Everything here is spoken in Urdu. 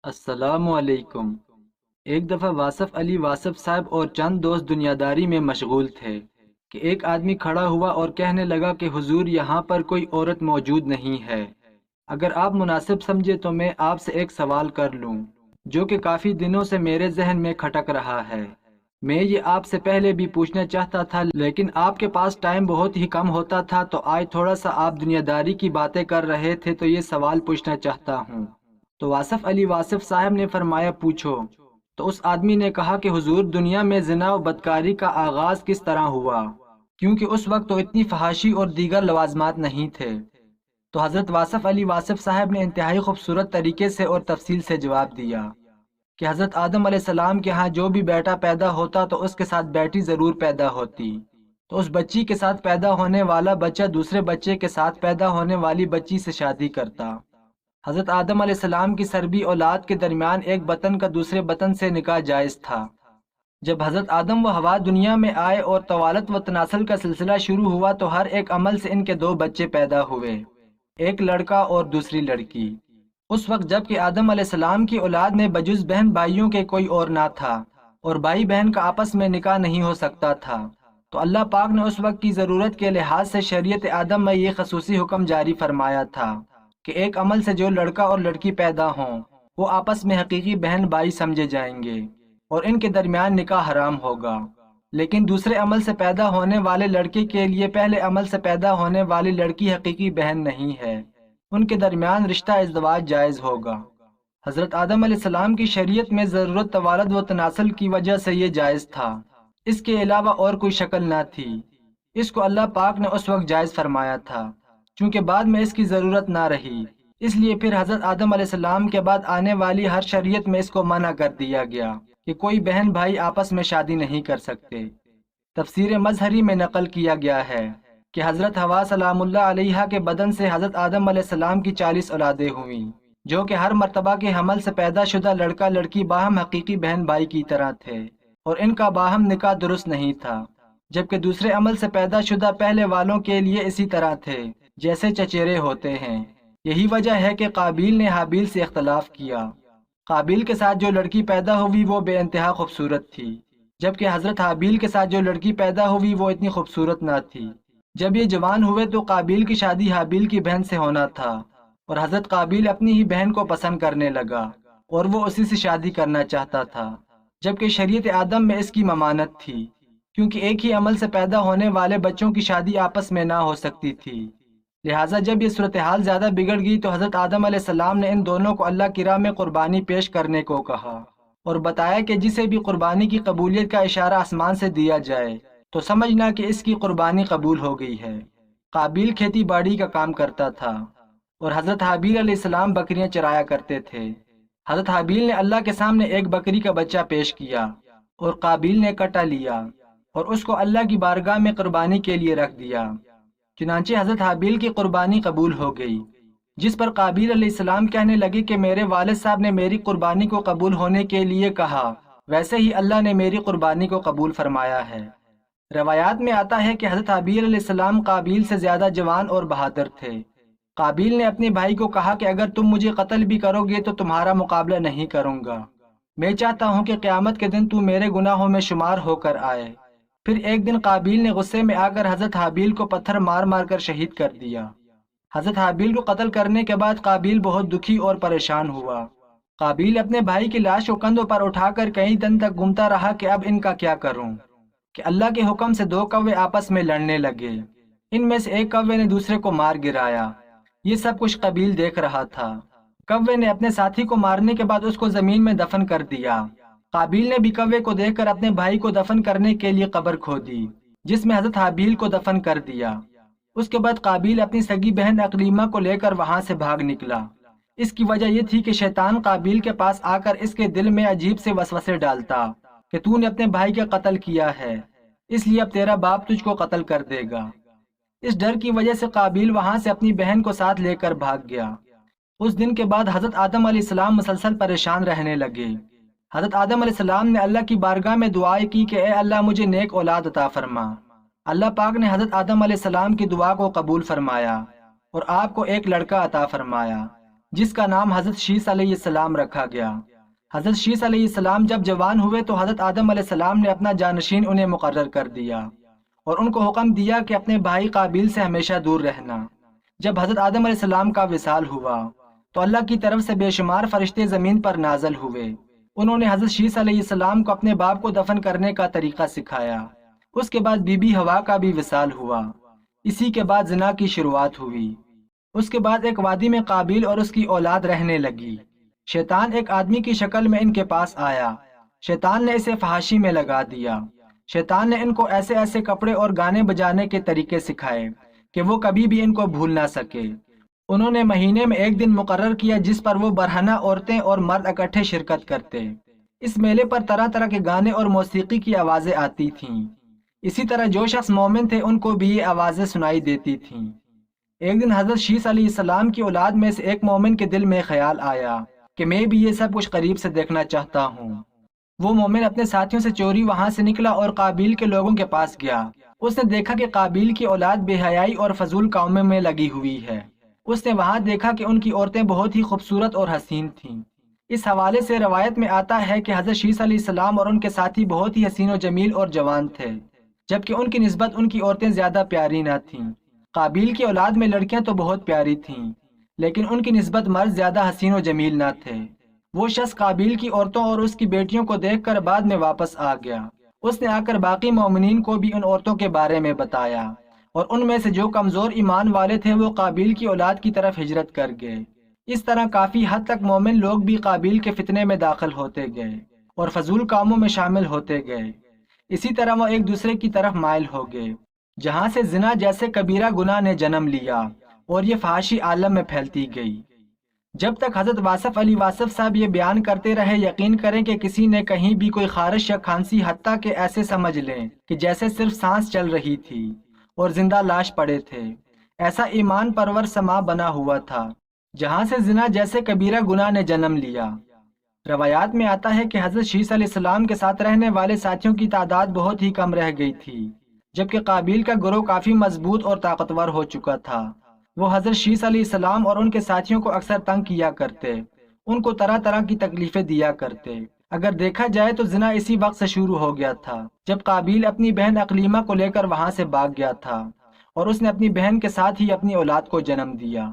السلام علیکم۔ ایک دفعہ واصف علی واصف صاحب اور چند دوست دنیاداری میں مشغول تھے کہ ایک آدمی کھڑا ہوا اور کہنے لگا کہ حضور یہاں پر کوئی عورت موجود نہیں ہے۔ اگر آپ مناسب سمجھے تو میں آپ سے ایک سوال کر لوں جو کہ کافی دنوں سے میرے ذہن میں کھٹک رہا ہے۔ میں یہ آپ سے پہلے بھی پوچھنا چاہتا تھا لیکن آپ کے پاس ٹائم بہت ہی کم ہوتا تھا، تو آج تھوڑا سا آپ دنیاداری کی باتیں کر رہے تھے تو یہ سوال پوچھنا چاہتا ہوں۔ تو واصف علی واصف صاحب نے فرمایا پوچھو۔ تو اس آدمی نے کہا کہ حضور دنیا میں زنا و بدکاری کا آغاز کس طرح ہوا، کیونکہ اس وقت تو اتنی فحاشی اور دیگر لوازمات نہیں تھے۔ تو حضرت واصف علی واصف صاحب نے انتہائی خوبصورت طریقے سے اور تفصیل سے جواب دیا کہ حضرت آدم علیہ السلام کے ہاں جو بھی بیٹا پیدا ہوتا تو اس کے ساتھ بیٹی ضرور پیدا ہوتی، تو اس بچی کے ساتھ پیدا ہونے والا بچہ دوسرے بچے کے ساتھ پیدا ہونے والی بچی سے شادی کرتا۔ حضرت آدم علیہ السلام کی سربی اولاد کے درمیان ایک بطن کا دوسرے بطن سے نکاح جائز تھا۔ جب حضرت آدم و حوا دنیا میں آئے اور توالت و تناسل کا سلسلہ شروع ہوا تو ہر ایک عمل سے ان کے دو بچے پیدا ہوئے، ایک لڑکا اور دوسری لڑکی۔ اس وقت جب کہ آدم علیہ السلام کی اولاد میں بجز بہن بھائیوں کے کوئی اور نہ تھا اور بھائی بہن کا آپس میں نکاح نہیں ہو سکتا تھا، تو اللہ پاک نے اس وقت کی ضرورت کے لحاظ سے شریعت آدم میں یہ خصوصی حکم جاری فرمایا تھا کہ ایک عمل سے جو لڑکا اور لڑکی پیدا ہوں وہ آپس میں حقیقی بہن بھائی سمجھے جائیں گے اور ان کے درمیان نکاح حرام ہوگا۔ لیکن دوسرے عمل سے پیدا ہونے والے لڑکے کے لیے پہلے عمل سے پیدا ہونے والی لڑکی حقیقی بہن نہیں ہے، ان کے درمیان رشتہ ازدواج جائز ہوگا۔ حضرت آدم علیہ السلام کی شریعت میں ضرورت توالد و تناسل کی وجہ سے یہ جائز تھا، اس کے علاوہ اور کوئی شکل نہ تھی۔ اس کو اللہ پاک نے اس وقت جائز فرمایا تھا، چونکہ بعد میں اس کی ضرورت نہ رہی، اس لیے پھر حضرت آدم علیہ السلام کے بعد آنے والی ہر شریعت میں اس کو منع کر دیا گیا کہ کوئی بہن بھائی آپس میں شادی نہیں کر سکتے۔ تفسیر مظہری میں نقل کیا گیا ہے کہ حضرت حوا سلام اللہ علیہا کے بدن سے حضرت آدم علیہ السلام کی 40 اولادیں ہوئیں، جو کہ ہر مرتبہ کے حمل سے پیدا شدہ لڑکا لڑکی باہم حقیقی بہن بھائی کی طرح تھے اور ان کا باہم نکاح درست نہیں تھا، جبکہ دوسرے عمل سے پیدا شدہ پہلے والوں کے لیے اسی طرح تھے جیسے چچیرے ہوتے ہیں۔ یہی وجہ ہے کہ قابیل نے حابیل سے اختلاف کیا۔ قابیل کے ساتھ جو لڑکی پیدا ہوئی وہ بے انتہا خوبصورت تھی، جبکہ حضرت حابیل کے ساتھ جو لڑکی پیدا ہوئی وہ اتنی خوبصورت نہ تھی۔ جب یہ جوان ہوئے تو قابیل کی شادی حابیل کی بہن سے ہونا تھا اور حضرت قابیل اپنی ہی بہن کو پسند کرنے لگا اور وہ اسی سے شادی کرنا چاہتا تھا، جبکہ شریعت آدم میں اس کی ممانعت تھی، کیونکہ ایک ہی عمل سے پیدا ہونے والے بچوں کی شادی آپس میں نہ ہو سکتی تھی۔ لہٰذا جب یہ صورتحال زیادہ بگڑ گئی تو حضرت آدم علیہ السلام نے ان دونوں کو اللہ کی راہ میں قربانی پیش کرنے کو کہا اور بتایا کہ جسے بھی قربانی کی قبولیت کا اشارہ آسمان سے دیا جائے تو سمجھنا کہ اس کی قربانی قبول ہو گئی ہے۔ قابیل کھیتی باڑی کا کام کرتا تھا اور حضرت حابیل علیہ السلام بکریاں چرایا کرتے تھے۔ حضرت حابیل نے اللہ کے سامنے ایک بکری کا بچہ پیش کیا اور قابیل نے کٹا لیا اور اس کو اللہ کی بارگاہ میں قربانی کے لیے رکھ دیا۔ چنانچہ حضرت حابیل کی قربانی قبول ہو گئی، جس پر قابیل علیہ السلام کہنے لگے کہ میرے والد صاحب نے میری قربانی کو قبول ہونے کے لیے کہا، ویسے ہی اللہ نے میری قربانی کو قبول فرمایا ہے۔ روایات میں آتا ہے کہ حضرت حابیل علیہ السلام قابیل سے زیادہ جوان اور بہادر تھے۔ قابیل نے اپنے بھائی کو کہا کہ اگر تم مجھے قتل بھی کرو گے تو تمہارا مقابلہ نہیں کروں گا، میں چاہتا ہوں کہ قیامت کے دن تو میرے گناہوں میں شمار ہو کر آئے۔ پھر ایک دن قابیل نے غصے میں آ کر حضرت حابیل کو پتھر مار مار کر شہید کر دیا۔ حضرت حابیل کو قتل کرنے کے بعد قابیل بہت دکھی اور پریشان ہوا۔ قابیل اپنے بھائی کی لاش کو کندھوں پر اٹھا کر کئی دن تک گھومتا رہا کہ اب ان کا کیا کروں، کہ اللہ کے حکم سے دو کوے آپس میں لڑنے لگے۔ ان میں سے ایک کوے نے دوسرے کو مار گرایا۔ یہ سب کچھ قابیل دیکھ رہا تھا۔ کوے نے اپنے ساتھی کو مارنے کے بعد اس کو زمین میں دفن کر دیا۔ قابیل نے بھی کوے کو دیکھ کر اپنے بھائی کو دفن کرنے کے لیے قبر کھودی، جس میں حضرت حابیل کو دفن کر دیا۔ اس کے بعد قابیل اپنی سگی بہن اقلیمہ کو لے کر وہاں سے بھاگ نکلا۔ اس کی وجہ یہ تھی کہ شیطان قابیل کے پاس آ کر اس کے دل میں عجیب سے وسوسے ڈالتا کہ تو نے اپنے بھائی کا قتل کیا ہے، اس لیے اب تیرا باپ تجھ کو قتل کر دے گا۔ اس ڈر کی وجہ سے قابیل وہاں سے اپنی بہن کو ساتھ لے کر بھاگ گیا۔ اس دن کے بعد حضرت آدم علیہ السلام مسلسل پریشان رہنے لگے۔ حضرت آدم علیہ السلام نے اللہ کی بارگاہ میں دعائیں کی کہ اے اللہ مجھے نیک اولاد عطا فرما۔ اللہ پاک نے حضرت آدم علیہ السلام کی دعا کو قبول فرمایا اور آپ کو ایک لڑکا عطا فرمایا۔ جس کا نام حضرت شیس علیہ السلام رکھا گیا۔ حضرت شیس علیہ السلام جب جوان ہوئے تو حضرت آدم علیہ السلام نے اپنا جانشین انہیں مقرر کر دیا اور ان کو حکم دیا کہ اپنے بھائی قابیل سے ہمیشہ دور رہنا۔ جب حضرت آدم علیہ السلام کا وصال ہوا تو اللہ کی طرف سے بے شمار فرشتے زمین پر نازل ہوئے۔ انہوں نے حضرت شیس علیہ السلام کو اپنے باپ کو دفن کرنے کا طریقہ سکھایا۔ اس کے بعد بی بی ہوا کا بھی وصال ہوا۔ اسی کے بعد زنا کی شروعات ہوئی۔ اس کے بعد ایک وادی میں قابیل اور اس کی اولاد رہنے لگی۔ شیطان ایک آدمی کی شکل میں ان کے پاس آیا۔ شیطان نے اسے فحاشی میں لگا دیا۔ شیطان نے ان کو ایسے ایسے کپڑے اور گانے بجانے کے طریقے سکھائے کہ وہ کبھی بھی ان کو بھول نہ سکے۔ انہوں نے مہینے میں ایک دن مقرر کیا جس پر وہ برہنہ عورتیں اور مرد اکٹھے شرکت کرتے۔ اس میلے پر طرح طرح کے گانے اور موسیقی کی آوازیں آتی تھیں۔ اسی طرح جو شخص مومن تھے ان کو بھی یہ آوازیں سنائی دیتی تھیں۔ ایک دن حضرت شیس علیہ السلام کی اولاد میں سے ایک مومن کے دل میں خیال آیا کہ میں بھی یہ سب کچھ قریب سے دیکھنا چاہتا ہوں۔ وہ مومن اپنے ساتھیوں سے چوری وہاں سے نکلا اور قابیل کے لوگوں کے پاس گیا۔ اس نے دیکھا کہ قابیل کی اولاد بے حیائی اور فضول کاموں میں لگی ہوئی ہے۔ اس نے وہاں دیکھا کہ ان کی عورتیں بہت ہی خوبصورت اور حسین تھیں۔ اس حوالے سے روایت میں آتا ہے کہ حضرت شیس علیہ السلام اور ان کے ساتھی بہت ہی حسین و جمیل اور جوان تھے، جبکہ ان کی نسبت ان کی عورتیں زیادہ پیاری نہ تھیں۔ قابیل کی اولاد میں لڑکیاں تو بہت پیاری تھیں، لیکن ان کی نسبت مرد زیادہ حسین و جمیل نہ تھے۔ وہ شخص قابیل کی عورتوں اور اس کی بیٹیوں کو دیکھ کر بعد میں واپس آ گیا۔ اس نے آ کر باقی مومنین کو بھی ان عورتوں کے بارے میں بتایا، اور ان میں سے جو کمزور ایمان والے تھے وہ قابیل کی اولاد کی طرف ہجرت کر گئے۔ اس طرح کافی حد تک مومن لوگ بھی قابیل کے فتنے میں داخل ہوتے گئے اور فضول کاموں میں شامل ہوتے گئے۔ اسی طرح وہ ایک دوسرے کی طرف مائل ہو گئے، جہاں سے زنا جیسے کبیرہ گناہ نے جنم لیا اور یہ فحاشی عالم میں پھیلتی گئی۔ جب تک حضرت واصف علی واصف صاحب یہ بیان کرتے رہے، یقین کریں کہ کسی نے کہیں بھی کوئی خارش یا کھانسی حتیٰ کہ ایسے سمجھ لیں کہ جیسے صرف سانس چل رہی تھی اور زندہ لاش پڑے تھے، ایسا ایمان پرور سما بنا ہوا تھا جہاں سے زنا جیسے کبیرہ گناہ نے جنم لیا۔ روایات میں آتا ہے کہ حضرت شیس علیہ السلام کے ساتھ رہنے والے ساتھیوں کی تعداد بہت ہی کم رہ گئی تھی، جبکہ قابیل کا گروہ کافی مضبوط اور طاقتور ہو چکا تھا۔ وہ حضرت شیس علیہ السلام اور ان کے ساتھیوں کو اکثر تنگ کیا کرتے، ان کو طرح طرح کی تکلیفیں دیا کرتے۔ اگر دیکھا جائے تو زنا اسی وقت سے شروع ہو گیا تھا جب قابیل اپنی بہن اقلیمہ کو لے کر وہاں سے بھاگ گیا تھا، اور اس نے اپنی بہن کے ساتھ ہی اپنی اولاد کو جنم دیا۔